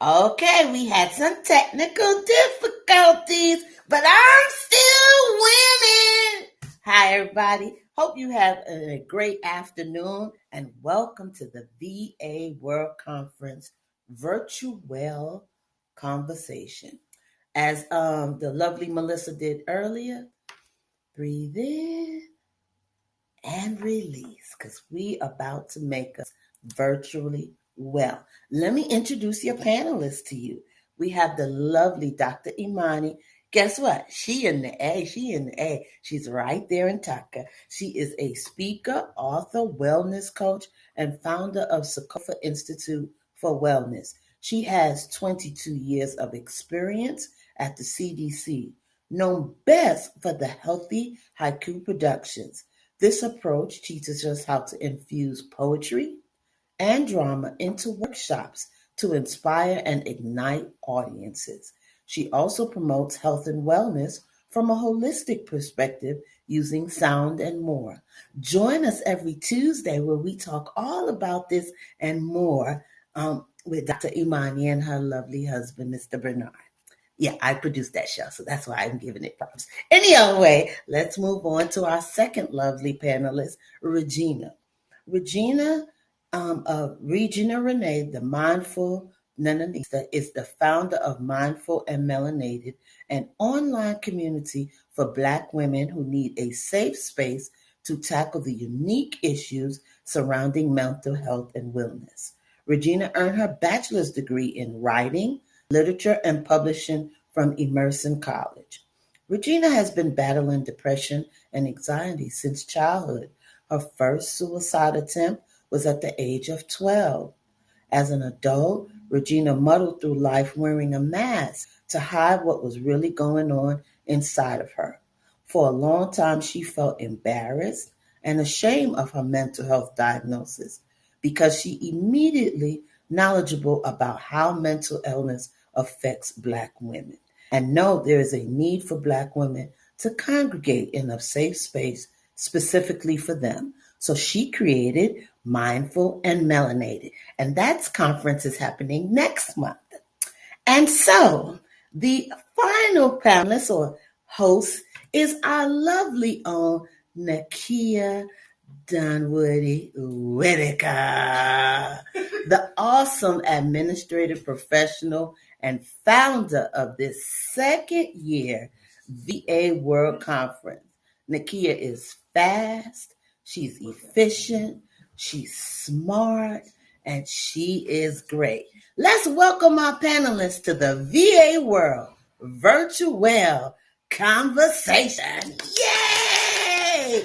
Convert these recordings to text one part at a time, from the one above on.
Okay, we had some technical difficulties, but I'm still winning. Hi, everybody. Hope you have a great afternoon and welcome to the VA World Conference virtual conversation. As the lovely Melissa did earlier, breathe in and release because we about to make us virtually well. Let me introduce your panelists to you. We have the lovely Dr. Imani. Guess what? She in the A. She in the A. She's right there in Taka. She is a speaker, author, wellness coach, and founder of Sokofa Institute for Wellness. She has 22 years of experience at the CDC, known best for the Healthy Haiku Productions. This approach teaches us how to infuse poetry and drama into workshops to inspire and ignite audiences. She also promotes health and wellness from a holistic perspective using sound and more. Join us every Tuesday where we talk all about this and more with Dr. Imani and her lovely husband, Mr. Bernard. Yeah, I produced that show, so that's why I'm giving it props. Any other way, let's move on to our second lovely panelist, Regina. Regina, Regina Renee, the Mindful Nananista, is the founder of Mindful and Melanated, an online community for Black women who need a safe space to tackle the unique issues surrounding mental health and wellness. Regina earned her bachelor's degree in writing, literature, and publishing from Emerson College. Regina has been battling depression and anxiety since childhood. Her first suicide attempt was at the age of 12. As an adult, Regina muddled through life wearing a mask to hide what was really going on inside of her. For a long time, she felt embarrassed and ashamed of her mental health diagnosis because she immediately knowledgeable about how mental illness affects Black women and know there is a need for Black women to congregate in a safe space specifically for them. So she created Mindful and Melanated, and that conference is happening next month. And so the final panelist or host is our lovely own Nakia Dunwoody Whitaker, the awesome administrative professional and founder of this second year VA World Conference. Nakia is fast, she's efficient, she's smart, and she is great. Let's welcome our panelists to the VA World Virtual Conversation. Yay!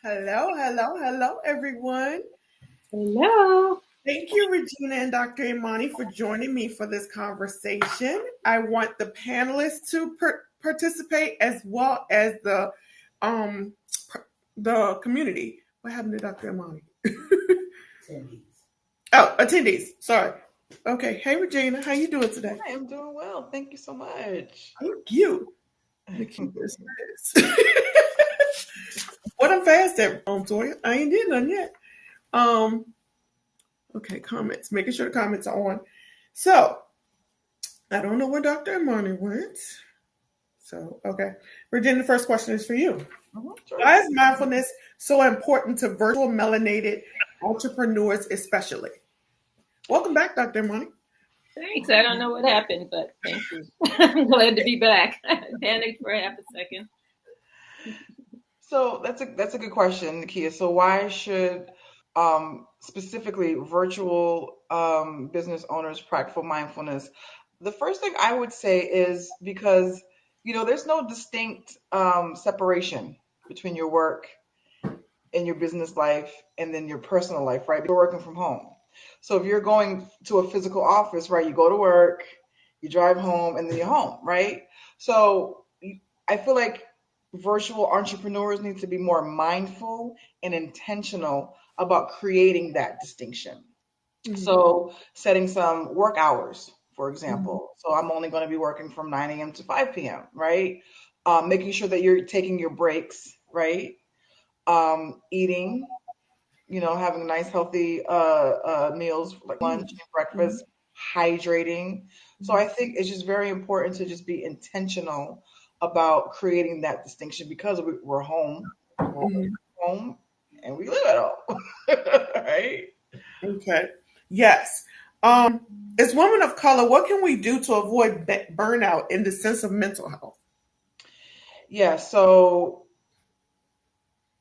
Hello, hello, hello, everyone. Hello. Thank you, Regina and Dr. Imani, for joining me for this conversation. I want the panelists to participate as well as um the community. What happened to Dr. Imani? Attendees. Oh, attendees. Sorry. Okay. Hey, Regina, how you doing today? I am doing well. Thank you so much. Thank you. Nikki is fast. What I'm fast at, Toya. I ain't did nothing yet. Um. Okay, comments. Making sure the comments are on. So I don't know where Dr. Imani went. So, okay. Virginia, the first question is for you. Sure. Why is mindfulness so important to virtual melanated entrepreneurs, especially? Welcome back, Dr. Imani. Thanks. I don't know what happened, but thank you. I'm glad to be back. I panicked for half a second. So that's a good question, Nakia. So why should specifically virtual business owners practice mindfulness? The first thing I would say is because there's no distinct separation between your work and your business life and then your personal life, right? You're working from home. So if you're going to a physical office, right, you go to work, you drive home, and then you're home, right? So I feel like virtual entrepreneurs need to be more mindful and intentional about creating that distinction. Mhm. So setting some work hours for example. So I'm only going to be working from 9 a.m. to 5 p.m., right? Making sure that you're taking your breaks, right? Eating, having nice healthy meals like lunch and breakfast, hydrating. So I think it's just very important to just be intentional about creating that distinction because we're home, we're Mhm. home, and we live at home, right? Okay. Yes. As women of color, what can we do to avoid burnout in the sense of mental health? Yeah. So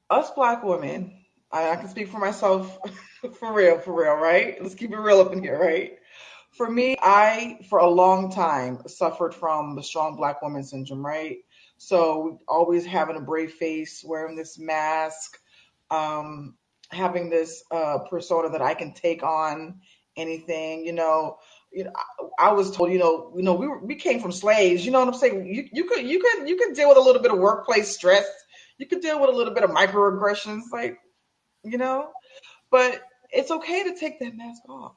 us Black women, I can speak for myself, for real, right? Let's keep it real up in here, right? For me, I, for a long time, suffered from the strong Black woman syndrome, right? So always having a brave face, wearing this mask, um, having this persona that I can take on anything, I was told, we came from slaves. You know what I'm saying? You could deal with a little bit of workplace stress. You could deal with a little bit of microaggressions, like you know. But it's okay to take that mask off.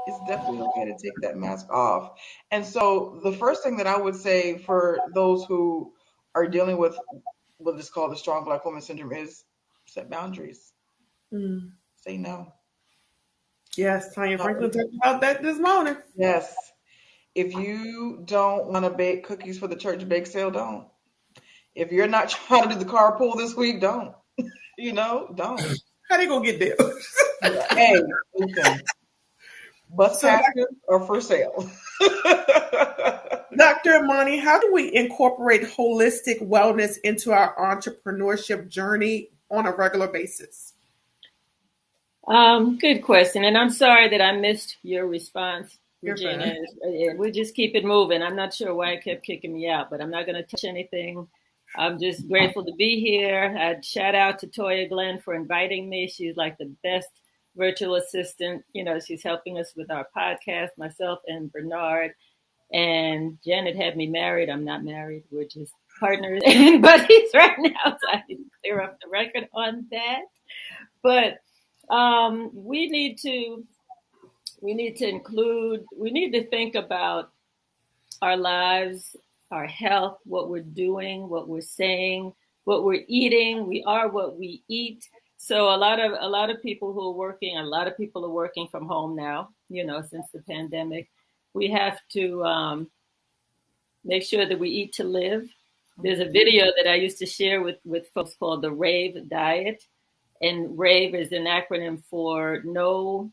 It's definitely okay to take that mask off. And so the first thing that I would say for those who are dealing with what is called the strong Black woman syndrome is set boundaries. Mm. Say no. Yes, Tanya No. Franklin talked about that this morning. Yes. If you don't want to bake cookies for the church bake sale, don't. If you're not trying to do the carpool this week, don't. Don't. How they gonna get there? Hey, listen, bus So, passes are for sale. Dr. Amani, how do we incorporate holistic wellness into our entrepreneurship journey on a regular basis? Good question. And I'm sorry that I missed your response, You're Regina. fine. We'll just keep it moving. I'm not sure why it kept kicking me out, but I'm not going to touch anything. I'm just grateful to be here. I'd shout out to Toya Glenn for inviting me. She's like the best virtual assistant. She's helping us with our podcast, myself and Bernard. And Janet had me married. I'm not married. We're just partners and buddies right now. So I need to clear up the record on that. But we need to think about our lives, our health, what we're doing, what we're saying, what we're eating. We are what we eat. So a lot of people who are working, a lot of people are working from home now, since the pandemic. We have to make sure that we eat to live. There's a video that I used to share with folks called the RAVE diet. And RAVE is an acronym for no,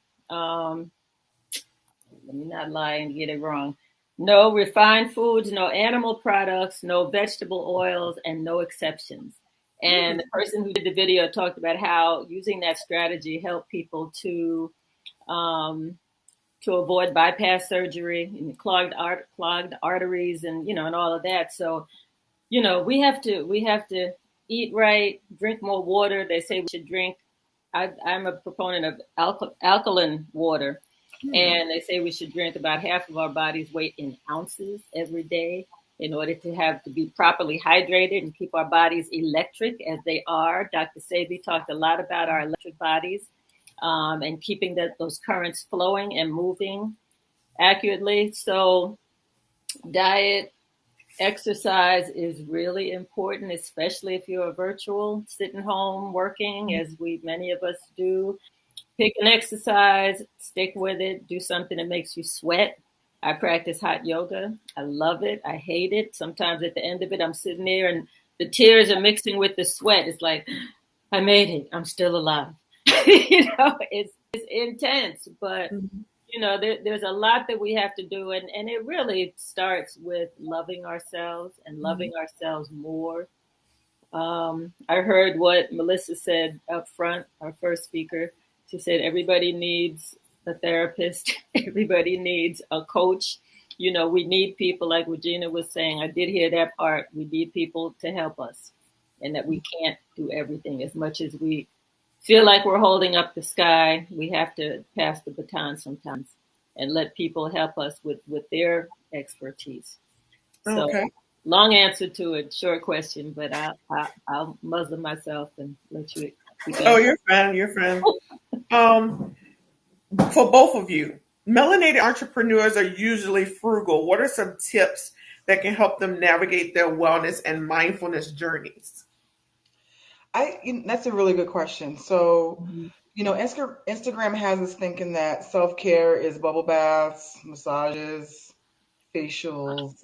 let me not lie and get it wrong. No refined foods, no animal products, no vegetable oils, and no exceptions. And the person who did the video talked about how using that strategy helped people um, to avoid bypass surgery and clogged arteries and all of that. So we have to eat right, drink more water. They say we should drink. I'm a proponent of alkaline water, and they say we should drink about half of our body's weight in ounces every day in order to be properly hydrated and keep our bodies electric as they are. Dr. Sebi talked a lot about our electric bodies and keeping those currents flowing and moving accurately. So diet, exercise is really important, especially if you're virtual, sitting home working, as many of us do. Pick an exercise, stick with it, do something that makes you sweat. I practice hot yoga. I love it. I hate it. Sometimes at the end of it, I'm sitting there and the tears are mixing with the sweat. It's like, I made it. I'm still alive. It's intense, but there's a lot that we have to do, and it really starts with loving ourselves and loving ourselves more. I heard what Melissa said up front, our first speaker. She said everybody needs a therapist, everybody needs a coach. We need people, like Regina was saying. I did hear that part. We need people to help us, and that we can't do everything. As much as we feel like we're holding up the sky, we have to pass the baton sometimes and let people help us with their expertise. So, Okay. long answer to a short question, but I'll muzzle myself and let you keep Oh, asking. you're fine. You're fine. Um, for both of you, Melanated entrepreneurs are usually frugal. What are some tips that can help them navigate their wellness and mindfulness journeys? That's a really good question. So, Mhm. Instagram has us thinking that self-care is bubble baths, massages, facials,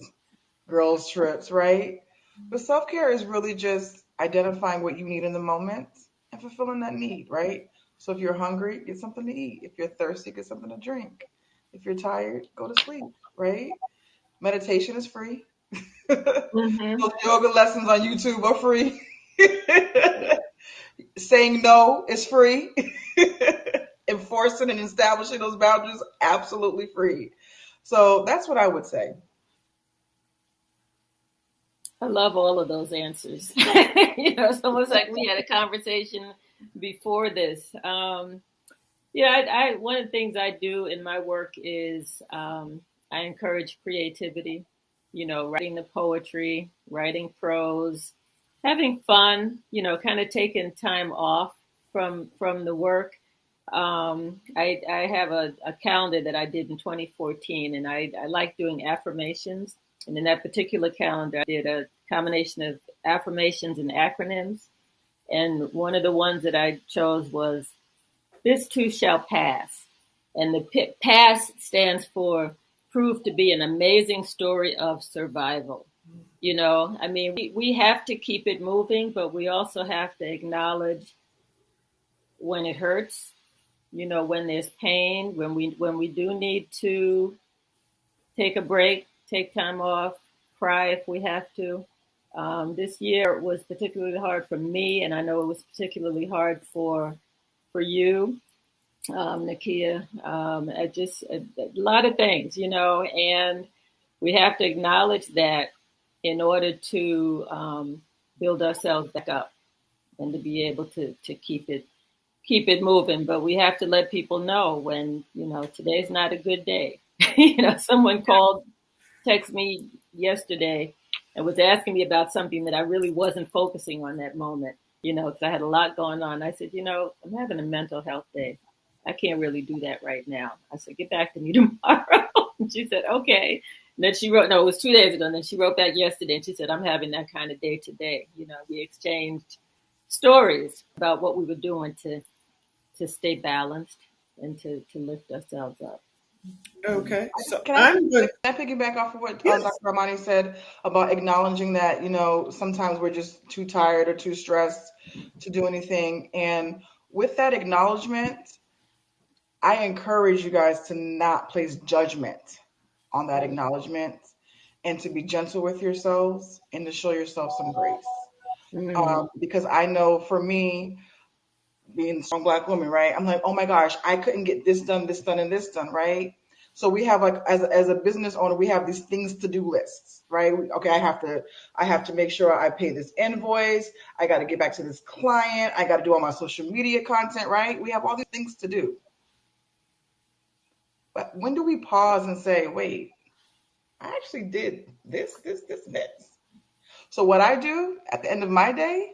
girls trips, right? But self-care is really just identifying what you need in the moment and fulfilling that need, right? So if you're hungry, get something to eat. If you're thirsty, get something to drink. If you're tired, go to sleep, right? Meditation is free. Mhm. Those yoga lessons on YouTube are free. Saying no is free. Enforcing and establishing those boundaries, absolutely free. So that's what I would say. I love all of those answers. It's almost like we had a conversation before this. Yeah, one of the things I do in my work is I encourage creativity. Writing the poetry, writing prose, having fun. Kind of taking time off from the work. I have a calendar that I did in 2014, and I like doing affirmations. And in that particular calendar, I did a combination of affirmations and acronyms. And one of the ones that I chose was "This too shall pass." And the pass stands for prove to be an amazing story of survival. I mean, we have to keep it moving, but we also have to acknowledge when it hurts, when there's pain, when we do need to take a break, take time off, cry if we have to. This year was particularly hard for me, and I know it was particularly hard for you, Nakia. A lot of things, and we have to acknowledge that in order to build ourselves back up and to be able to keep it moving. But we have to let people know when, today's not a good day. Someone called, texted me yesterday and was asking me about something that I really wasn't focusing on that moment, because I had a lot going on. I said, I'm having a mental health day. I can't really do that right now. I said, get back to me tomorrow. And she said, okay. And then she wrote, no, it was 2 days ago. And then she wrote back yesterday and she said, I'm having that kind of day today. We exchanged stories about what we were doing to stay balanced and to lift ourselves up. Okay, so Can I, I'm good. can I piggyback off of what Yes. Dr. Armani said about acknowledging that, sometimes we're just too tired or too stressed to do anything. And with that acknowledgement, I encourage you guys to not place judgment on that acknowledgement and to be gentle with yourselves and to show yourself some grace. Mm. Because I know for me, being a strong black woman, right? I'm like, oh my gosh, I couldn't get this done, and this done, right? So we have like as a business owner, we have these things to do lists, right? Okay, I have to make sure I pay this invoice. I got to get back to this client. I got to do all my social media content, right? We have all these things to do. But when do we pause and say, wait, I actually did this, and this? So what I do at the end of my day,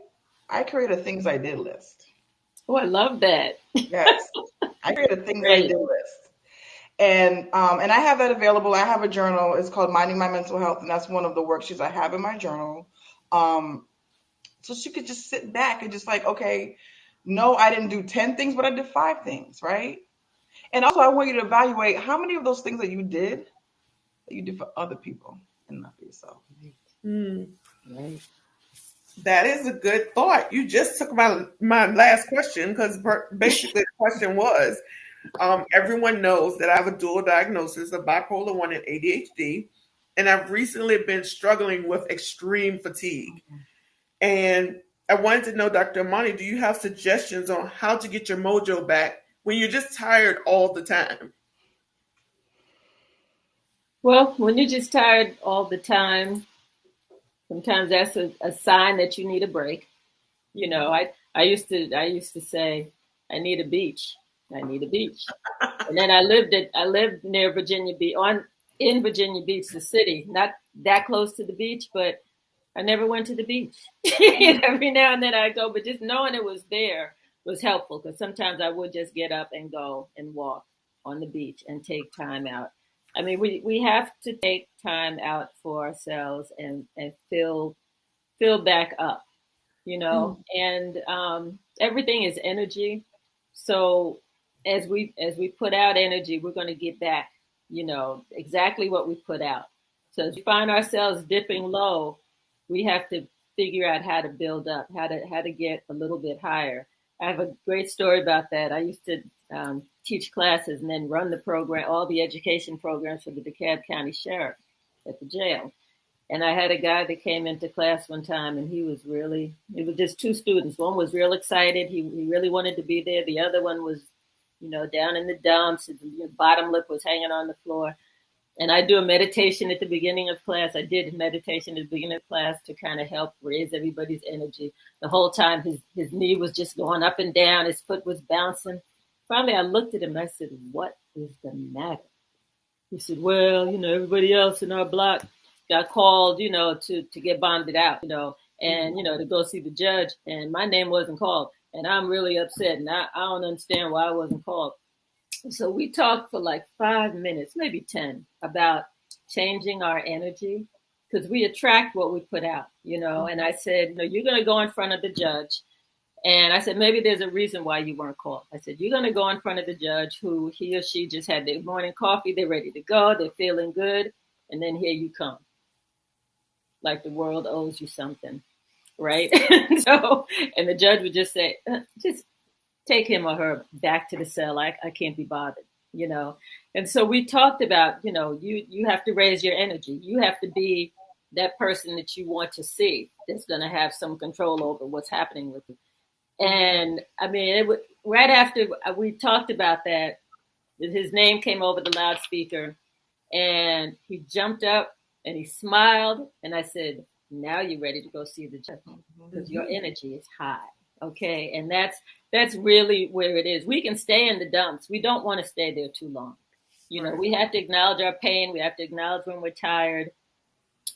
I create a things I did list. Oh, I love that. Yes, I create a things I Great. did list. And I have that available. I have a journal. It's called Minding My Mental Health, and that's one of the worksheets I have in my journal. Um, so she could just sit back and just like, okay, no, I didn't do 10 things, but I did 5 things, right? And also, I want you to evaluate how many of those things that you did for other people and not for yourself. Hmm. Right. That is a good thought. You just took my last question because basically the question was, everyone knows that I have a dual diagnosis of bipolar 1 and ADHD, and I've recently been struggling with extreme fatigue. And I wanted to know, Dr. Amani, do you have suggestions on how to get your mojo back when you're just tired all the time? Well, when you're just tired all the time, sometimes that's a sign that you need a break. I used to say, I need a beach. I need a beach. And then I lived near Virginia Beach, in Virginia Beach, the city, not that close to the beach, but I never went to the beach. Every now and then I go, but just knowing it was there was helpful because sometimes I would just get up and go and walk. on the beach and take time out. I mean, we have to take time out for ourselves and fill back up, you know. Mm. And everything is energy. So as we put out energy, we're going to get back, you know, exactly what we put out. So if we find ourselves dipping low, we have to figure out how to build up, how to get a little bit higher. I have a great story about that. I used to teach classes and then run the program, all the education programs for the DeKalb County Sheriff at the jail. And I had a guy that came into class one time, and it was just two students. One was real excited. He really wanted to be there. The other one was, you know, down in the dumps. His bottom lip was hanging on the floor. And I do a meditation at the beginning of class. I did a meditation at the beginning of class to kind of help raise everybody's energy. The whole time his knee was just going up and down. His foot was bouncing. Finally, I looked at him and I said, "What is the matter?" He said, "Well, you know, everybody else in our block got called, you know, to get bonded out, you know, and, you know, to go see the judge. And my name wasn't called. And I'm really upset. And I don't understand why I wasn't called." So we talked for like 5 minutes, maybe 10, about changing our energy because we attract what we put out, you know. And I said, "No, you're going to go in front of the judge." And I said, "Maybe there's a reason why you weren't called." I said, "You're going to go in front of the judge who he or she just had their morning coffee. They're ready to go. They're feeling good. And then here you come. Like the world owes you something, right?" So, and the judge would just say, "Just take him or her back to the cell. I can't be bothered, you know." And so we talked about, you know, you have to raise your energy. You have to be that person that you want to see that's going to have some control over what's happening with you. And I mean, right after we talked about that, his name came over the loudspeaker and he jumped up and he smiled. And I said, "Now you're ready to go see the judge because your energy is high." Okay. And that's really where it is. We can stay in the dumps. We don't want to stay there too long. You know, Right. we have to acknowledge our pain. We have to acknowledge when we're tired.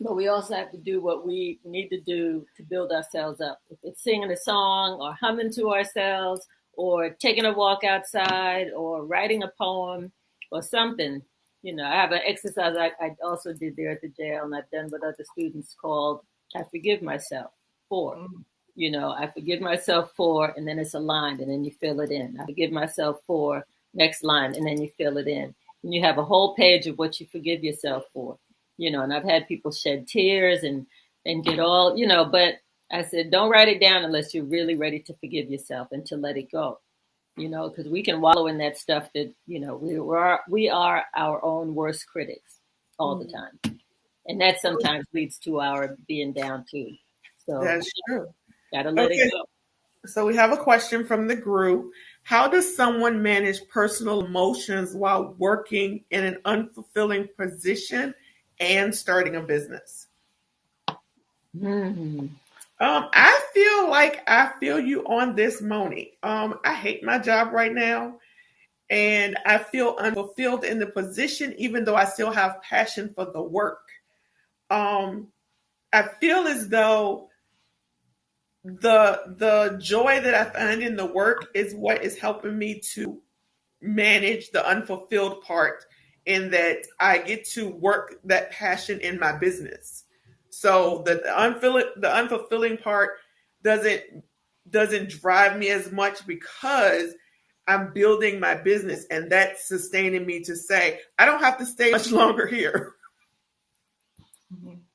But we also have to do what we need to do to build ourselves up. If it's singing a song or humming to ourselves or taking a walk outside or writing a poem or something. You know, I have an exercise I also did there at the jail and I've done with other students called I forgive myself for. You know, I forgive myself for, and then it's a line, and then you fill it in. I forgive myself for, next line, and then you fill it in. And you have a whole page of what you forgive yourself for. You know, and I've had people shed tears and get all, you know, but I said, don't write it down unless you're really ready to forgive yourself and to let it go. You know, because we can wallow in that stuff that, you know, we are our own worst critics all the Mm. time. And that sometimes leads to our being down too. So That's true. gotta let it Okay, go. so we have a question from the group. How does someone manage personal emotions while working in an unfulfilling position and starting a business? Hmm. I feel like I feel you on this, Moni. I hate my job right now, and I feel unfulfilled in the position, even though I still have passion for the work. Um, I feel as though the joy that I find in the work is what is helping me to manage the unfulfilled part, in that I get to work that passion in my business. So the unfulfilling part doesn't doesn't drive me as much because I'm building my business, and that's sustaining me to say I don't have to stay much longer here.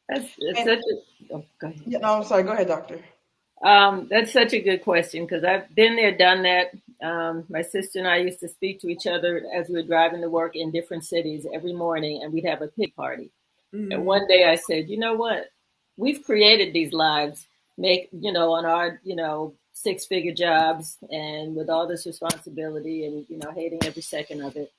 It's And such a, oh, go ahead. yeah, no, I'm sorry. Go ahead, doctor. That's such a good question because I've been there, done that. My sister and I used to speak to each other as we were driving to work in different cities every morning, and we'd have a pig party. And Mm, one day I said, "You know what? We've created these lives, make, you know, on our, you know, six-figure jobs and with all this responsibility and, you know, hating every second of it.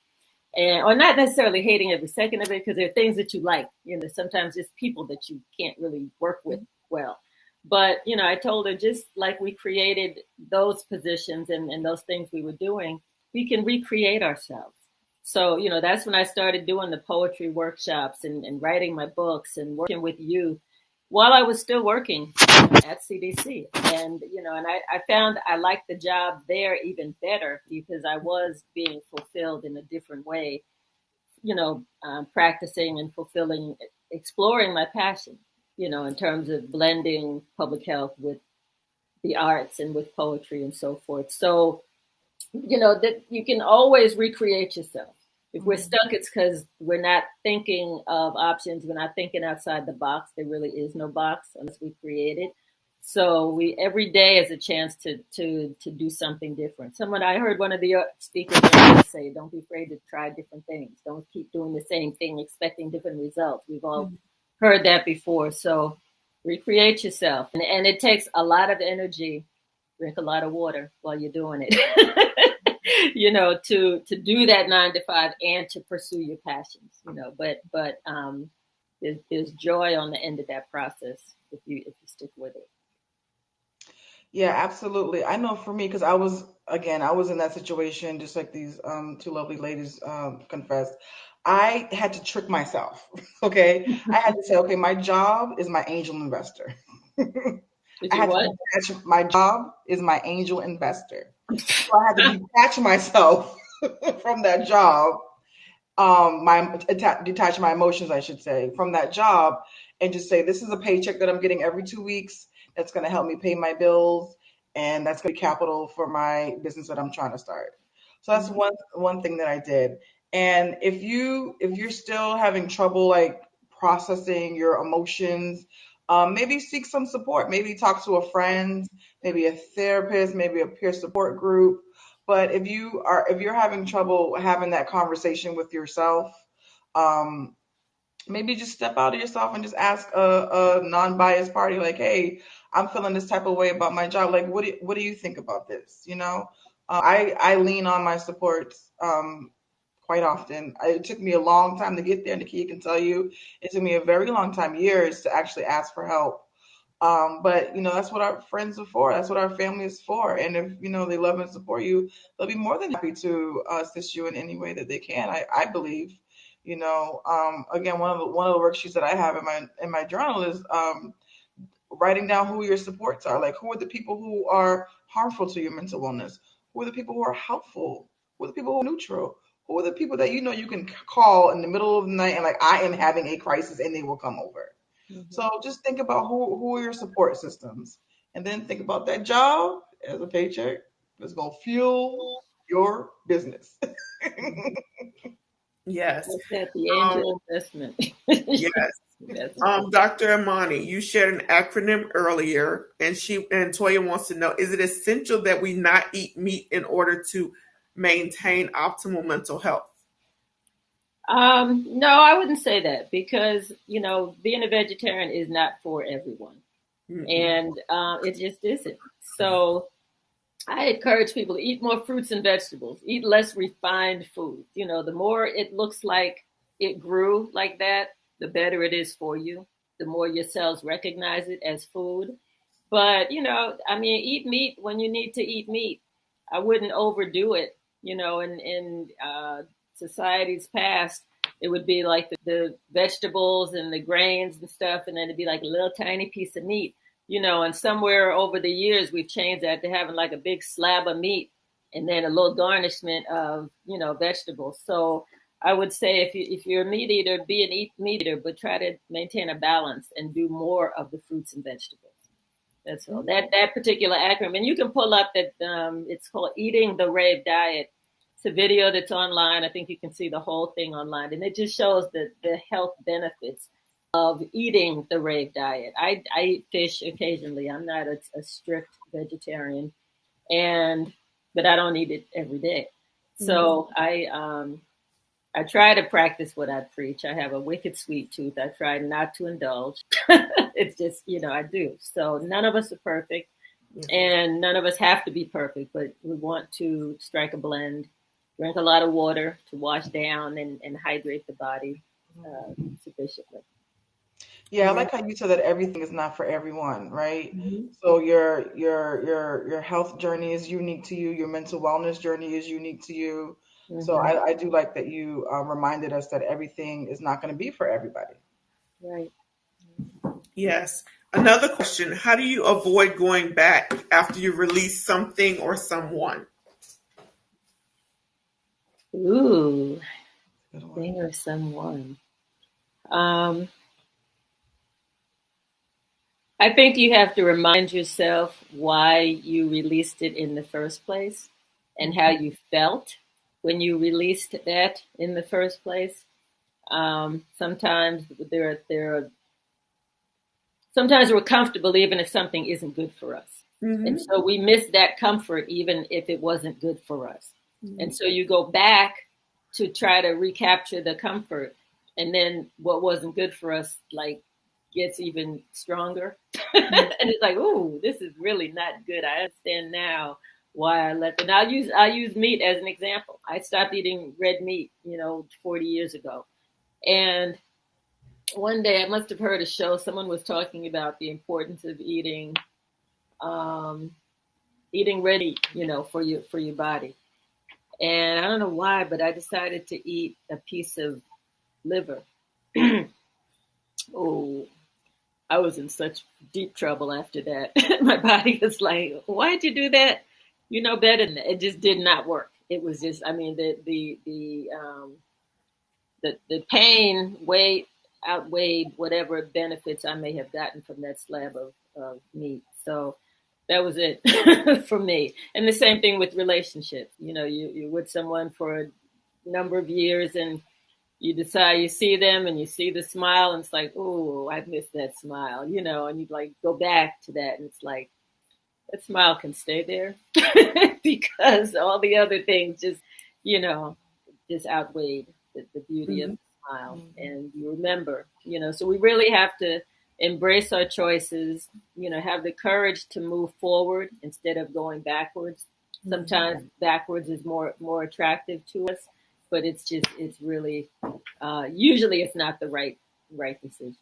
And, or not necessarily hating every second of it because there are things that you like, you know, sometimes it's people that you can't really work with well." But, you know, I told her just like we created those positions and those things we were doing, we can recreate ourselves. So, you know, that's when I started doing the poetry workshops and writing my books and working with youth. while I was still working at CDC. And, and I found I liked the job there even better because I was being fulfilled in a different way, practicing and fulfilling, exploring my passion, in terms of blending public health with the arts and with poetry and so forth. So, that you can always recreate yourself. If we're stuck, it's because we're not thinking of options. We're not thinking outside the box. There really is no box unless we create it. So we every day is a chance to do something different. I heard one of the speakers earlier say, "Don't be afraid to try different things. Don't keep doing the same thing expecting different results." We've all heard that before. So recreate yourself, and it takes a lot of energy. Drink a lot of water while you're doing it. To do that 9 to 5 and to pursue your passions, but there's joy on the end of that process if you stick with it. Yeah, absolutely. I know for me, because I was in that situation, just like these two lovely ladies confessed. I had to trick myself. Okay. I had to say, okay, my job is my angel investor. Did I you had to what? detach, my job is my angel investor. So I had to detach myself from that job, detach my emotions, I should say, from that job, and just say, this is a paycheck that I'm getting every 2 weeks. That's going to help me pay my bills, and that's going to be capital for my business that I'm trying to start. So that's one thing that I did. And if you're still having trouble like processing your emotions, maybe seek some support. Maybe talk to a friend, maybe a therapist, maybe a peer support group. But if you're having trouble having that conversation with yourself, um, maybe just step out of yourself and just ask a non-biased party, like, hey, I'm feeling this type of way about my job. Like, what do you think about this? I lean on my supports quite often. It took me a long time to get there. Nakia can tell you, it took me a very long time, years, to actually ask for help. But that's what our friends are for. That's what our family is for. And if they love and support you, they'll be more than happy to assist you in any way that they can. I believe. Again, one of the worksheets that I have in my journal is writing down who your supports are. Like, who are the people who are harmful to your mental wellness? Who are the people who are helpful? Who are the people who are neutral? Who are the people that you can call in the middle of the night and, like, I am having a crisis, and they will come over. Mm-hmm. So just think about who are your support systems, and then think about that job as a paycheck that's gonna fuel your business. Yes. What's that? The Um, angel investment. yes. That's right. Dr. Amani, you shared an acronym earlier, and Toya wants to know: is it essential that we not eat meat in order to maintain optimal mental health? No, I wouldn't say that because being a vegetarian is not for everyone, Mm-mm. and it just isn't. So I encourage people to eat more fruits and vegetables, eat less refined foods. The more it looks like it grew like that, the better it is for you. The more your cells recognize it as food. But, I mean, eat meat when you need to eat meat. I wouldn't overdo it. In societies past, it would be like the vegetables and the grains and stuff, and then it'd be like a little tiny piece of meat, and somewhere over the years, we've changed that to having like a big slab of meat and then a little garnishment of, vegetables. So I would say if you're a meat eater, be an eat meat eater, but try to maintain a balance and do more of the fruits and vegetables. That's all. That particular acronym, and you can pull up that. It's called "Eating the Rave Diet." It's a video that's online. I think you can see the whole thing online, and it just shows the health benefits of eating the Rave Diet. I eat fish occasionally. I'm not a strict vegetarian, and but I don't eat it every day. So I try to practice what I preach. I have a wicked sweet tooth. I try not to indulge. It's just, I do. So none of us are perfect and none of us have to be perfect, but we want to strike a blend, drink a lot of water to wash down and hydrate the body sufficiently. Yeah, I like how you said that everything is not for everyone, right? Mhm. So your health journey is unique to you. Your mental wellness journey is unique to you. So Hmm. I do like that you reminded us that everything is not going to be for everybody. Right. Yes. Another question: how do you avoid going back after you release something or someone? Ooh, Good one. thing or someone. Um, I think you have to remind yourself why you released it in the first place and how you felt when you released that in the first place. Sometimes there are sometimes we're comfortable even if something isn't good for us. And Mm-hmm. so we miss that comfort even if it wasn't good for us. Mm-hmm. And so you go back to try to recapture the comfort. And then what wasn't good for us, like, gets even stronger. And it's like, ooh, this is really not good. I understand now why I left. And I'll use meat as an example. I stopped eating red meat, 40 years ago. And one day I must have heard a show. Someone was talking about the importance of um, eating red meat, for your body. And I don't know why, but I decided to eat a piece of liver. Oh, I was in such deep trouble after that. My body was like, "Why'd you do that? You know better than that." It just did not work. It was just, I mean, the pain way outweighed whatever benefits I may have gotten from that slab of meat. So that was it for me. And the same thing with relationships. You're with someone for a number of years and you decide you see them and you see the smile and it's like, oh, I miss that smile, and you like go back to that and it's like that smile can stay there because all the other things you know, just outweighed the beauty of Mm-hmm. the smile. Mhm. And you remember, so we really have to embrace our choices, have the courage to move forward instead of going backwards. Sometimes backwards is more attractive to us, but it's really usually it's not the right decision.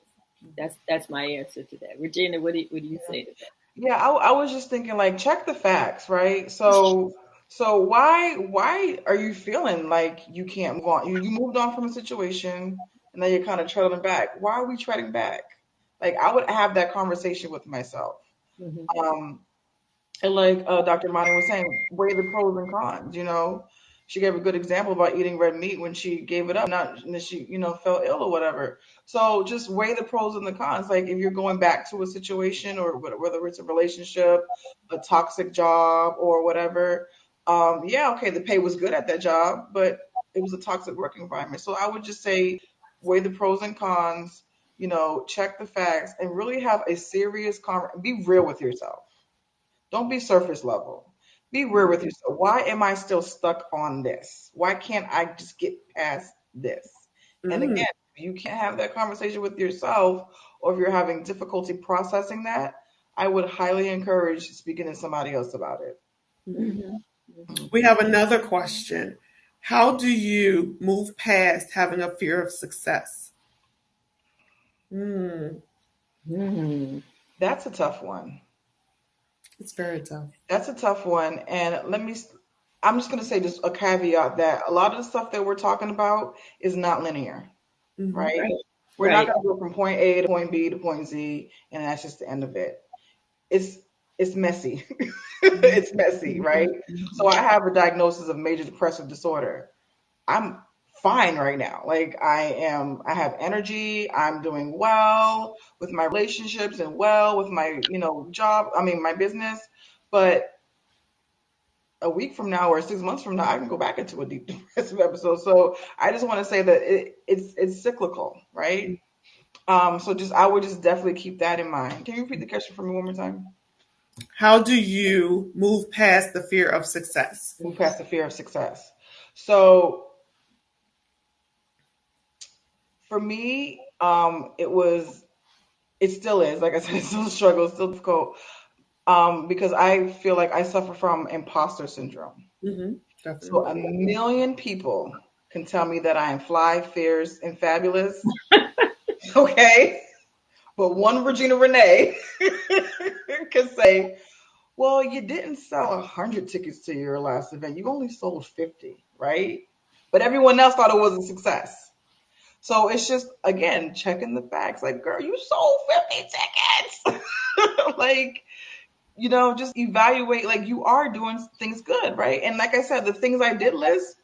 That's my answer to that. Regina, what do you Yeah. say to Yeah, I was just thinking like check the facts, right? So why are you feeling like you can't move on? You moved on from a situation and now you're kind of treading back. Why are we treading back? Like I would have that conversation with myself. that? Um, and like Dr. Mani was saying, weigh the pros and cons. She gave a good example about eating red meat when she gave it up, not and then she, fell ill or whatever. So just weigh the pros and the cons. Like if you're going back to a situation or whether it's a relationship, a toxic job or whatever, yeah, okay, the pay was good at that job, but it was a toxic work environment. So I would just say weigh the pros and cons. Check the facts and really have a serious be real with yourself. Don't be surface level. Be real with yourself. Why am I still stuck on this? Why can't I just get past this? And Mm-hmm. again, if you can't have that conversation with yourself, or if you're having difficulty processing that, I would highly encourage speaking to somebody else about it. Mm-hmm. We Mhm. have another question. How do you move past having a fear of success? Mm, Mm-hmm. That's a tough one. it's very tough. That's a tough one. And I'm just going to say just a caveat that a lot of the stuff that we're talking about is not linear, Mm-hmm. right? Right. We're not Right. going to go from point A to point B to point Z, and that's just the end of it. It's it's messy. It's messy, Mm-hmm. right? So Mm-hmm. I have a diagnosis of major depressive disorder. I'm fine right now. Like I have energy. I'm doing well with my relationships and well with my, job. I mean, my business. But a week from now or 6 months from now, I can go back into a deep depressive episode. So I just want to say that it's cyclical, right? So just I would just definitely keep that in mind. Can you repeat the question for me one more time? How do you move past the fear of success? Move past the fear of success. So for me, it still is, like I said, it's still a struggle, it's still difficult. Because I feel like I suffer from imposter syndrome. Mm-hmm. So Definitely. a million people can tell me that I am fly, fierce, and fabulous. Okay. But one Regina Renee can say, well, you didn't sell 100 tickets to your last event. You only sold 50, right? But everyone else thought it was a success. So it's just, again, checking the facts. Like, girl, you sold 50 tickets. Like, just evaluate, like, you are doing things good, right? And like I said, the things I did list,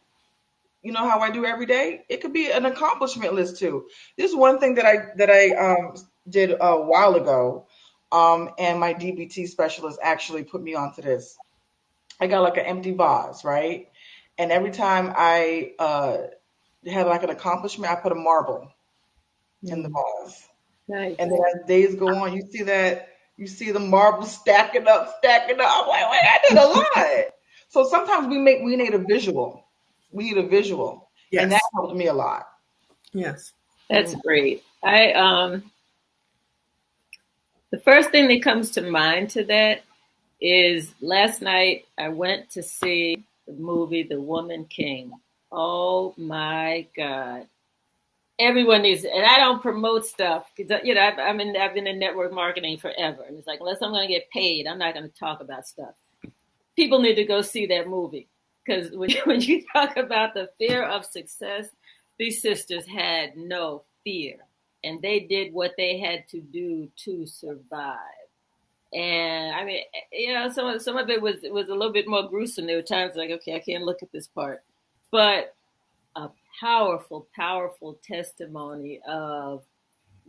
how I do every day, it could be an accomplishment list too. This is one thing that I did a while ago, and my DBT specialist actually put me onto this. I got like an empty vase, right? And every time I had like an accomplishment, I put a marble in the Mm. vase. Nice. And then as days go on, you see the marbles stacking up, stacking up. I'm like, wait, I did a lot. So sometimes we need a visual. We need a visual. And that Yes. helped me a lot. Yes. That's great. The first thing that comes to mind to that is last night I went to see the movie The Woman King. Oh my God. Everyone needs it. And I don't promote stuff because, I've been in network marketing forever. And it's like, unless I'm going to get paid, I'm not going to talk about stuff. People need to go see that movie because when you talk about the fear of success, these sisters had no fear and they did what they had to do to survive. And I mean, some of it was a little bit more gruesome. There were times like, okay, I can't look at this part, but a powerful, powerful testimony of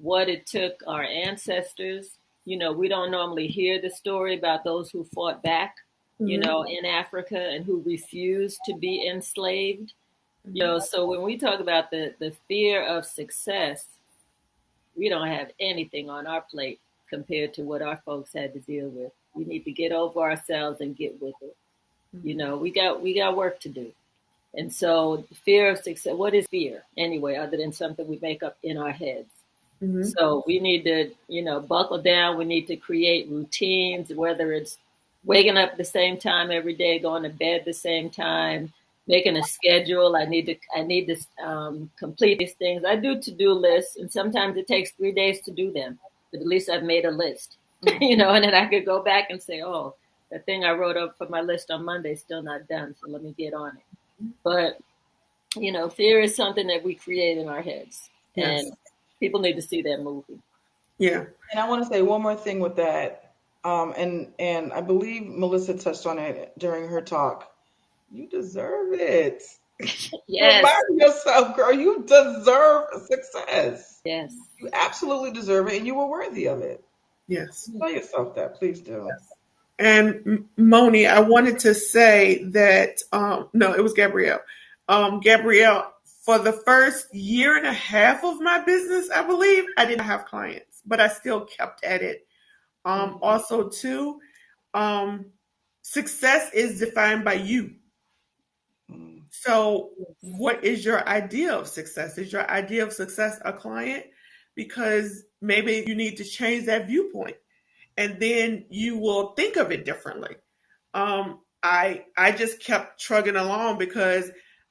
what it took our ancestors. We don't normally hear the story about those who fought back, Mm-hmm. in Africa and who refused to be enslaved. Mm-hmm. So when we talk about the fear of success, we don't have anything on our plate compared to what our folks had to deal with. We need to get over ourselves and get with it. We got work to do. And so fear of success, what is fear anyway, other than something we make up in our heads? Mm-hmm. So we need to, buckle down. We need to create routines, whether it's waking up at the same time every day, going to bed the same time, making a schedule. I need to complete these things. I do to-do lists, and sometimes it takes 3 days to do them, but at least I've made a list, Mm. and then I could go back and say, oh, the thing I wrote up for my list on Monday is still not done, so let me get on it. But fear is something that we create in our heads, Yes. and people need to see that movie. Yeah. And I want to say one more thing with that. And I believe Melissa touched on it during her talk. You deserve it. Yes, Remind yourself, girl, you deserve success. yes. You absolutely deserve it, and you were worthy of it. Yes. Tell yourself that, please do. And Moni, I wanted to say that no, it was Gabrielle. Gabrielle, for the first year and a half of my business, I believe I didn't have clients, but I still kept at it. Also, too, um, success is defined by you. Mm. So, what is your idea of success? Is your idea of success a client? Because maybe you need to change that viewpoint, and then you will think of it differently. I just kept trugging along because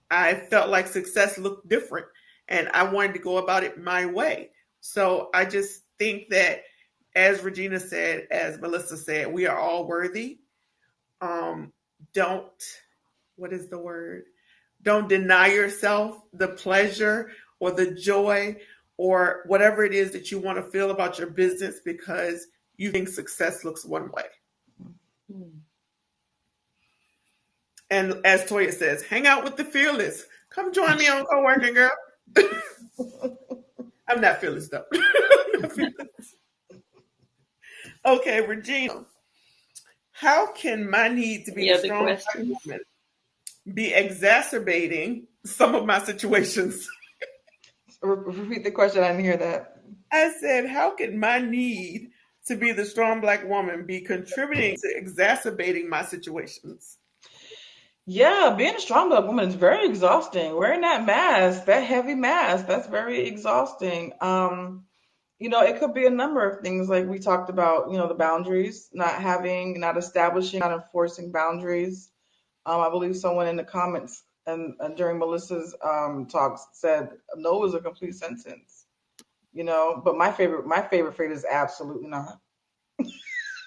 I felt like success looked different, and I wanted to go about it my way. So I just think that, as Regina said, as Melissa said, we are all worthy. Um, don't, what is the word? Don't deny yourself the pleasure or the joy or whatever it is that you want to feel about your business because you think success looks one way. Hmm. And as Toya says, hang out with the fearless. Come join me on co-working, girl. I'm not fearless though. I'm not fearless. Okay, Regina, how can my need to be Any the other strong black questions? woman be exacerbating some of my situations? Repeat the question. I didn't hear that. I said, how can my need to be the strong black woman be contributing to exacerbating my situations? Yeah, being a strong black woman is very exhausting. Wearing that mask, that heavy mask, that's very exhausting. It could be a number of things like we talked about, the boundaries, not establishing, not enforcing boundaries. I believe someone in the comments and during Melissa's talks said no is a complete sentence, but my favorite phrase is absolutely not.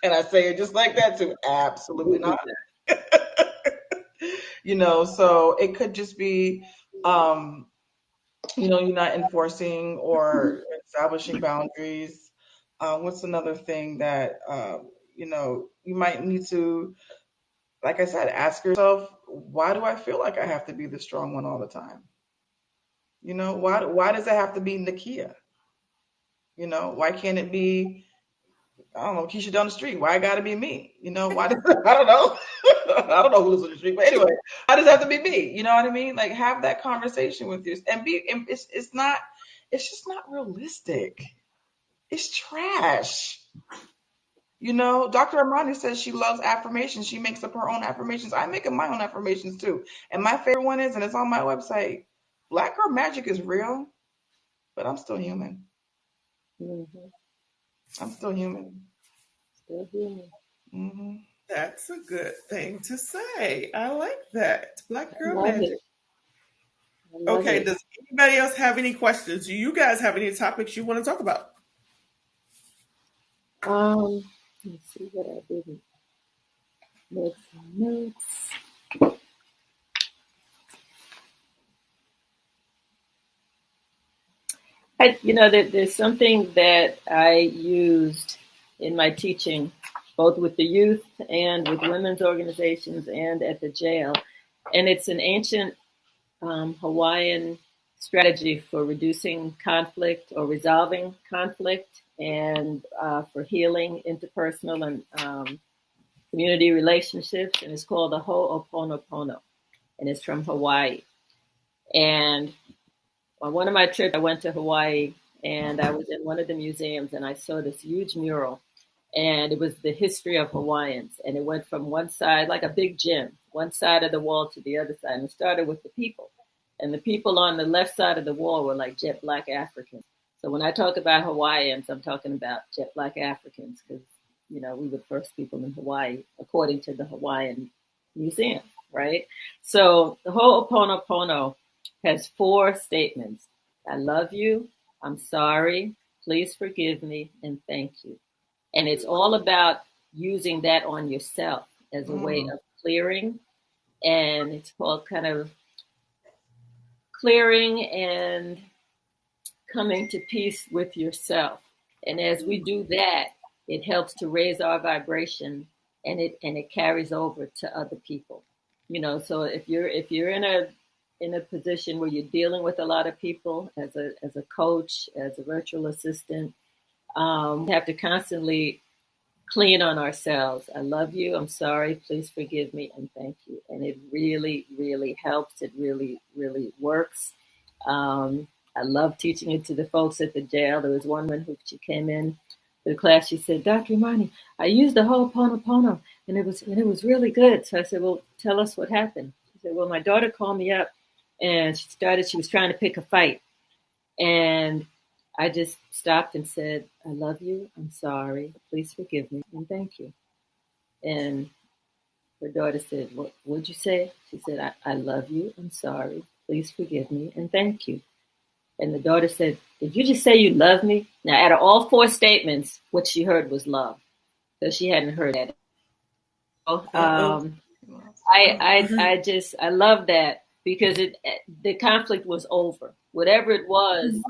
And I say it just like that too. Absolutely not. So it could just be um you're not enforcing or establishing boundaries. What's another thing that you might need to, like I said, ask yourself, why do I feel like I have to be the strong one all the time? Why does it have to be Nakia? Why can't it be, I don't know, Keisha down the street? Why it gotta be me? Why I don't know. I don't know who lives on the street, but anyway, why does it have to be me? You know what I mean? Like, have that conversation with you and it's just not realistic. It's trash. Dr. Armani says she loves affirmations. She makes up her own affirmations. I make up my own affirmations too. And my favorite one is, and it's on my website, Black girl magic is real, but I'm still human. Mm-hmm. I'm still human. Still human. Hmm. That's a good thing to say. I like that. Black I girl love magic. it. I love Okay, it. does anybody else have any questions? Do you guys have any topics you want to talk about? Let's see what I didn't make some notes. There's something that I used in my teaching, both with the youth and with women's organizations and at the jail. And it's an ancient Hawaiian strategy for reducing conflict or resolving conflict and for healing interpersonal and community relationships. And it's called the Ho'oponopono. And it's from Hawaii. And on one of my trips, I went to Hawaii and I was in one of the museums and I saw this huge mural. And it was the history of Hawaiians. And it went from one side, like a big gym, one side of the wall to the other side. And it started with the people. And the people on the left side of the wall were like jet black Africans. So when I talk about Hawaiians, I'm talking about jet black Africans because, we were the first people in Hawaii, according to the Hawaiian Museum, right? So the Ho'oponopono has 4 statements. I love you. I'm sorry. Please forgive me. And thank you. And it's all about using that on yourself as a way Mm. of clearing. And it's called kind of clearing and coming to peace with yourself. And as we do that, it helps to raise our vibration and it carries over to other people. So if you're in a position where you're dealing with a lot of people as a coach, as a virtual assistant, we have to constantly clean on ourselves. I love you. I'm sorry. Please forgive me and thank you. And it really, really helps. It really, really works. Um, I love teaching it to the folks at the jail. There was one woman who she came in to the class. She said, "Dr. Imani, I used the Ho'oponopono and it was really good." So I said, "Well, tell us what happened." She said, "Well, my daughter called me up and she was trying to pick a fight. And I just stopped and said, I love you. I'm sorry. Please forgive me. And thank you." And her daughter said, What'd you say? She said, I love you. I'm sorry. Please forgive me. And thank you. And the daughter said, Did you just say you love me? Now, out of all 4 statements, what she heard was love. So she hadn't heard that. So, Uh-oh. I love that because the conflict was over. Whatever it was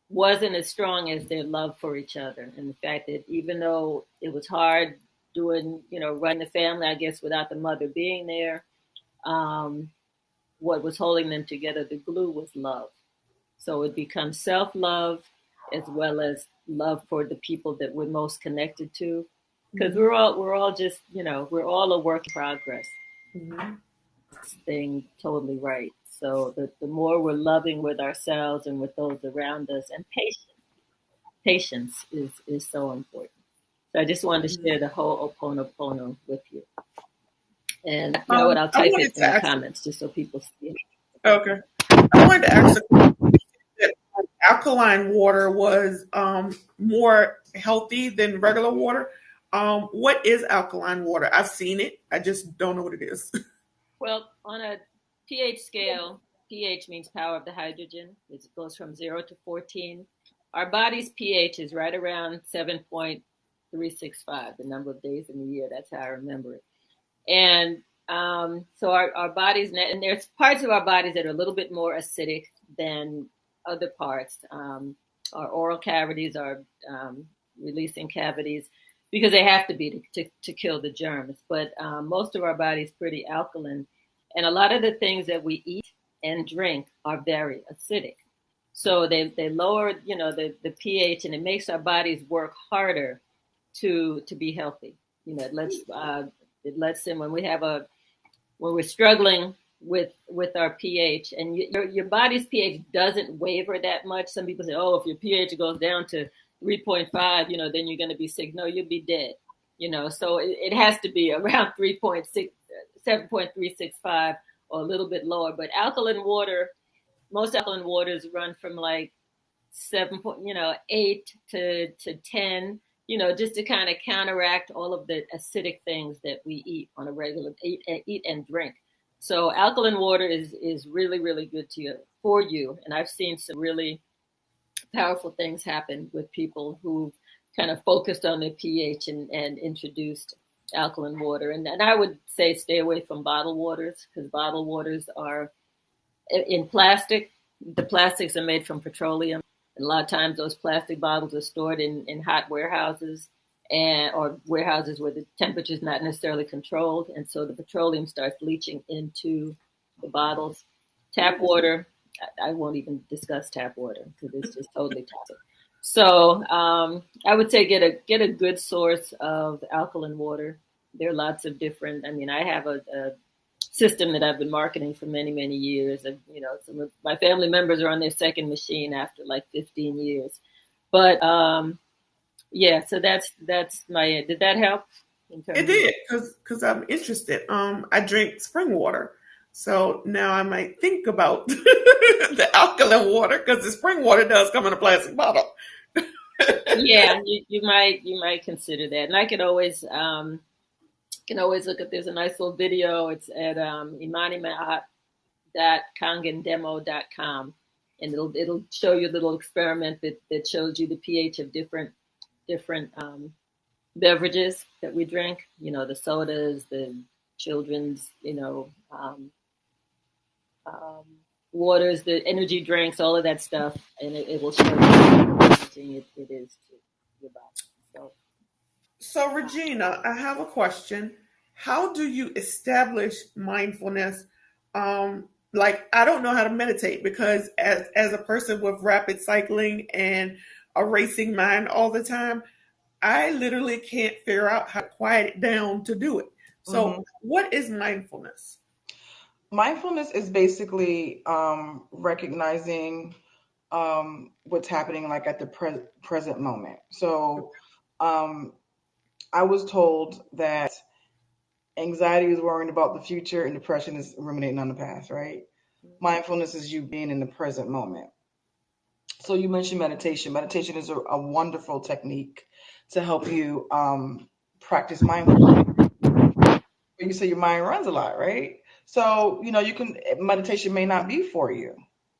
wasn't as strong as their love for each other. And the fact that even though it was hard doing, running the family, I guess, without the mother being there, um, what was holding them together, the glue was love. So it becomes self love as well as love for the people that we're most connected to. Because we're all just, we're all a work in progress. Mm-hmm. Thing totally right. So the more we're loving with ourselves and with those around us, and patience is so important. So I just wanted to share the whole Oponopono with you. And you know what? I'll I type wanted it to in the ask. comments just so people see it. Okay, I wanted to ask a question. That alkaline water was more healthy than regular water. What is alkaline water? I've seen it. I just don't know what it is. Well, on a pH scale, pH means power of the hydrogen. It goes from 0 to 14. Our body's pH is right around 7.365, the number of days in the year. That's how I remember it. And so our bodies, and there's parts of our bodies that are a little bit more acidic than other parts. Our oral cavities are releasing cavities because they have to be to kill the germs. But most of our body's pretty alkaline. And a lot of the things that we eat and drink are very acidic. So they lower, the pH, and it makes our bodies work harder to be healthy. It lets them when we're struggling with our pH, and your body's pH doesn't waver that much. Some people say, oh, if your pH goes down to 3.5, then you're going to be sick. No, you'll be dead. So it has to be around 3.6, 7.365, or a little bit lower. But most alkaline waters run from like 8 to 10, just to kind of counteract all of the acidic things that we eat on a regular eat and drink. So alkaline water is really, really good for you. And I've seen some really powerful things happen with people who kind of focused on their pH and introduced alkaline water. And I would say stay away from bottled waters, because bottled waters are in plastic. The plastics are made from petroleum. And a lot of times those plastic bottles are stored in hot warehouses, or warehouses where the temperature is not necessarily controlled. And so the petroleum starts leaching into the bottles. Tap water, I won't even discuss tap water because it's just totally toxic. So I would say get a good source of alkaline water. There are lots of different. I mean, I have a system that I've been marketing for many, many years. And, some of my family members are on their second machine after like 15 years. But yeah, so that's my. Did that help? It did, because I'm interested. I drink spring water, so now I might think about the alkaline water, because the spring water does come in a plastic bottle. Yeah, you might consider that, and I could always look at. There's a nice little video. It's at imanimat.kangandemo.com, and it'll show you a little experiment that shows you the pH of different beverages that we drink. The sodas, the children's, um, waters, the energy drinks, all of that stuff, and it will show you how damaging it is to your body. So, So, Regina, I have a question. How do you establish mindfulness? Like, I don't know how to meditate, because as a person with rapid cycling and a racing mind all the time, I literally can't figure out how to quiet it down to do it. Hmm. So, what is mindfulness? Mindfulness is basically recognizing what's happening like at the present moment. So um, I was told that anxiety is worrying about the future and depression is ruminating on the past, right? Mindfulness is you being in the present moment. So you mentioned meditation. Meditation is a wonderful technique to help you practice mindfulness. But you say your mind runs a lot, right? So, you can, meditation may not be for you,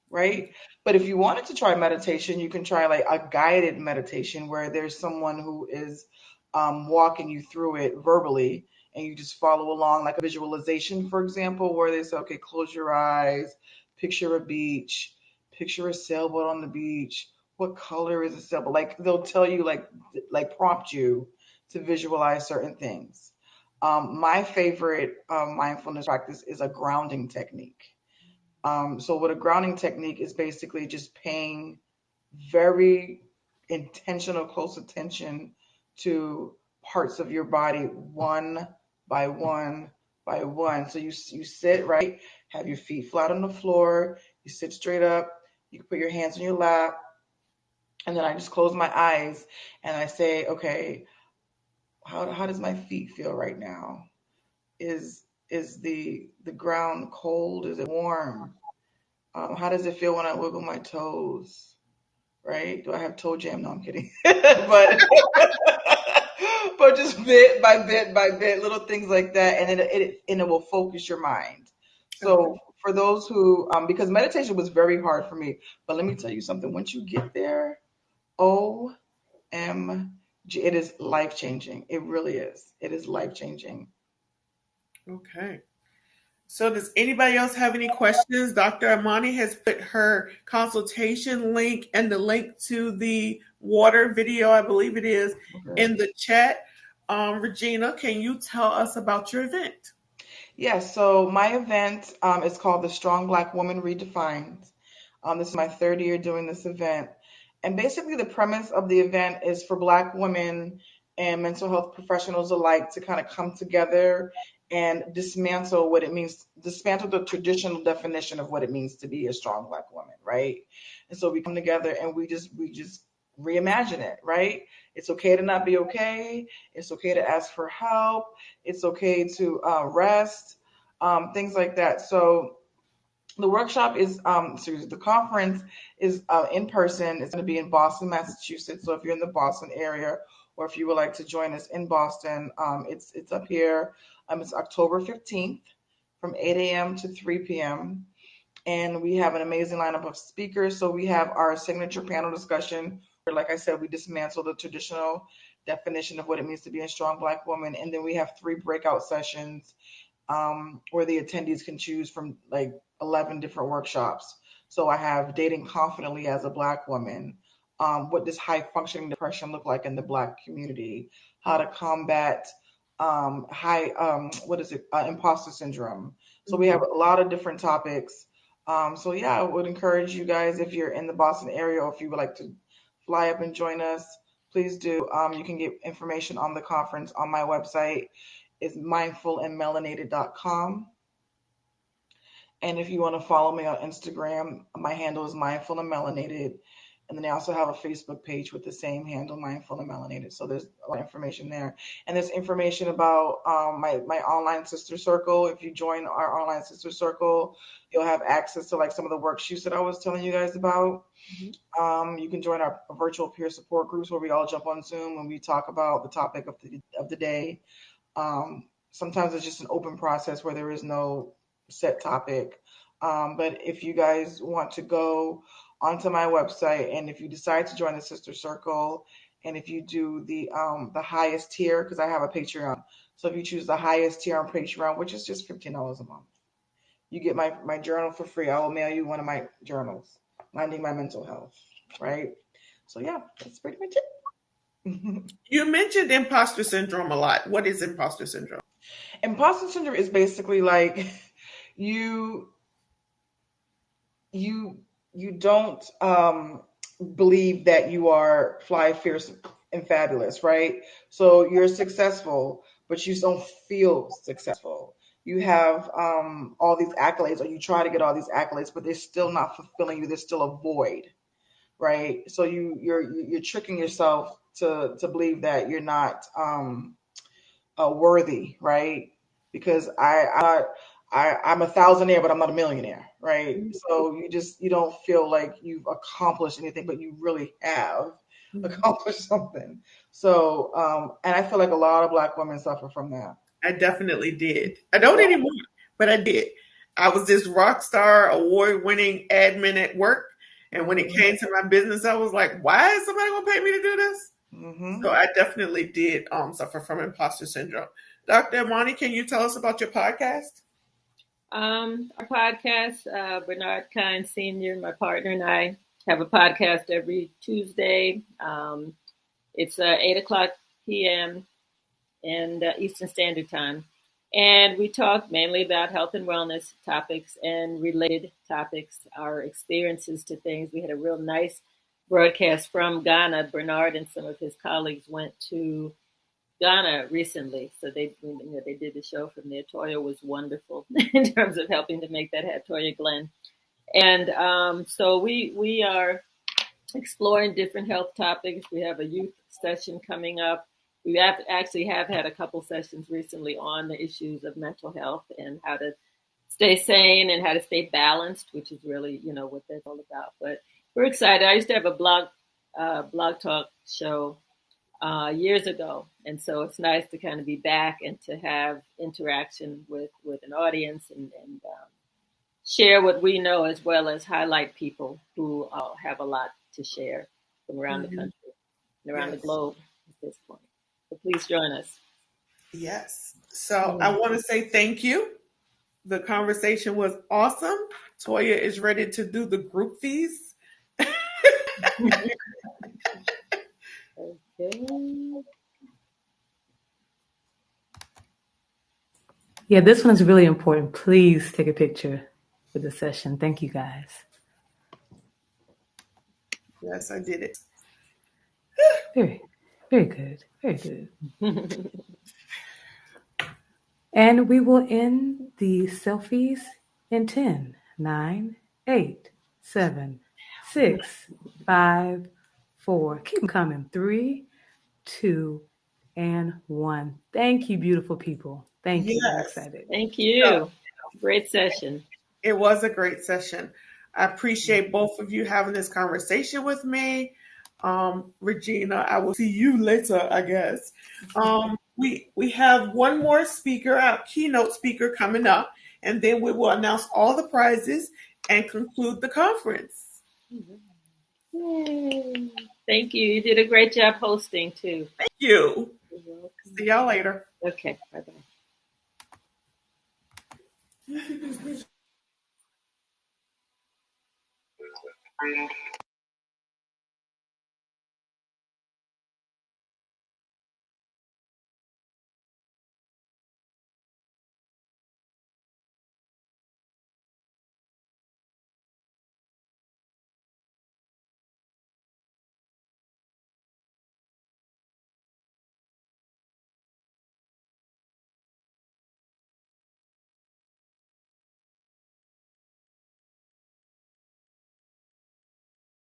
right? But if you wanted to try meditation, you can try like a guided meditation where there's someone who is walking you through it verbally, and you just follow along, like a visualization, for example, where they say, okay, close your eyes, picture a beach, picture a sailboat on the beach. What color is a sailboat? Like they'll tell you, like prompt you to visualize certain things. My favorite mindfulness practice is a grounding technique. So, what a grounding technique is basically just paying very intentional, close attention to parts of your body one by one by one. So, you sit right, have your feet flat on the floor, you sit straight up, you can put your hands on your lap, and then I just close my eyes and I say, okay, how does my feet feel right now? Is the ground cold? Is it warm? How does it feel when I wiggle my toes? Right? Do I have toe jam? No, I'm kidding. but but just bit by bit by bit, little things like that, and it will focus your mind. Okay. So for those who, because meditation was very hard for me, but let me tell you something. Once you get there, OMG, it is life changing. It really is. It is life changing. Okay. So does anybody else have any questions? Dr. Amani has put her consultation link and the link to the water video, I believe it is, Okay. in the chat. Regina, can you tell us about your event? Yes, so my event is called The Strong Black Woman Redefined. This is my third year doing this event. And basically, the premise of the event is for Black women and mental health professionals alike to kind of come together and dismantle what it means, dismantle the traditional definition of what it means to be a strong Black woman, right? And so we come together and we just reimagine it, right? It's okay to not be okay. It's okay to ask for help. It's okay to rest, things like that. So the workshop is, the conference is in person. It's going to be in Boston, Massachusetts. So if you're in the Boston area, or if you would like to join us in Boston, it's up here. It's October 15th from 8 a.m. to 3 p.m. And we have an amazing lineup of speakers. So we have our signature panel discussion, where, like I said, we dismantle the traditional definition of what it means to be a strong Black woman. And then we have three breakout sessions where the attendees can choose from like 11 different workshops. So I have dating confidently as a Black woman. What does high functioning depression look like in the Black community? How to combat what is it, imposter syndrome. So we have a lot of different topics. So yeah, I would encourage you guys, if you're in the Boston area or if you would like to fly up and join us, please do. You can get information on the conference on my website. It's mindfulandmelanated.com. And if you want to follow me on Instagram, my handle is mindful and melanated. And then I also have a Facebook page with the same handle, mindful and melanated. So there's a lot of information there. And there's information about my online sister circle. If you join our online sister circle, you'll have access to like some of the worksheets that I was telling you guys about. You can join our virtual peer support groups where we all jump on Zoom and we talk about the topic of the day. Sometimes it's just an open process where there is no set topic. But if you guys want to go onto my website and if you decide to join the sister circle and if you do the highest tier, because I have a Patreon. So if you choose the highest tier on Patreon, which is just $15 a month, you get my journal for free. I will mail you one of my journals, Minding My Mental Health, right? So yeah, that's pretty much it. You mentioned imposter syndrome a lot. What is imposter syndrome? Imposter syndrome is basically like you you you don't believe that you are fly, fierce, and fabulous, right? So you're successful, but you don't feel successful. You have all these accolades, or you try to get all these accolades, but they're still not fulfilling you. There's still a void, right? So you're tricking yourself to believe that you're not worthy, right? Because I'm a thousandaire, but I'm not a millionaire, right? So you don't feel like you've accomplished anything, but you really have accomplished something. So and I feel like a lot of Black women suffer from that. I definitely did. I don't Yeah. anymore, but I did. I was this rock star, award winning admin at work. And when it Hmm. came to my business, I was like, why is somebody going to pay me to do this? So Hmm. I definitely did suffer from imposter syndrome. Dr. Amani, can you tell us about your podcast? Our podcast, Bernard Kine Sr., my partner, and I have a podcast every Tuesday. It's 8 o'clock p.m. and Eastern Standard Time. And we talk mainly about health and wellness topics and related topics, our experiences to things. We had a real nice broadcast from Ghana. Bernard and some of his colleagues went to Ghana recently, so they did the show from there. Toya was wonderful in terms of helping to make that happen. Toya Glenn, and so we are exploring different health topics. We have a youth session coming up. We actually have had a couple sessions recently on the issues of mental health and how to stay sane and how to stay balanced, which is really what that's all about. But we're excited. I used to have a blog talk show years ago, and so it's nice to kind of be back and to have interaction with an audience and share what we know as well as highlight people who have a lot to share from around the Mhm. country and around the Yes. globe at this point. So please join us. Yes. So I want to say thank you. The conversation was awesome. Toya is ready to do the group fees. Okay. Yeah, this one is really important. Please take a picture for the session. Thank you, guys. Yes, I did it. Very, very good. Very good. And we will end the selfies in 10, 9, 8, 7, 6, 5, 4. Keep them coming. 3, 2, and 1. Thank you, beautiful people. Thank you. I'm Yes. excited. Thank So you. Great session. it was a great session. I appreciate both of you having this conversation with me. Regina, I will see you later, I guess. We have one more speaker, our keynote speaker coming up, and then we will announce all the prizes and conclude the conference. Yay. Thank you. You did a great job hosting too. Thank you. You're welcome. See y'all later. Okay. Bye bye.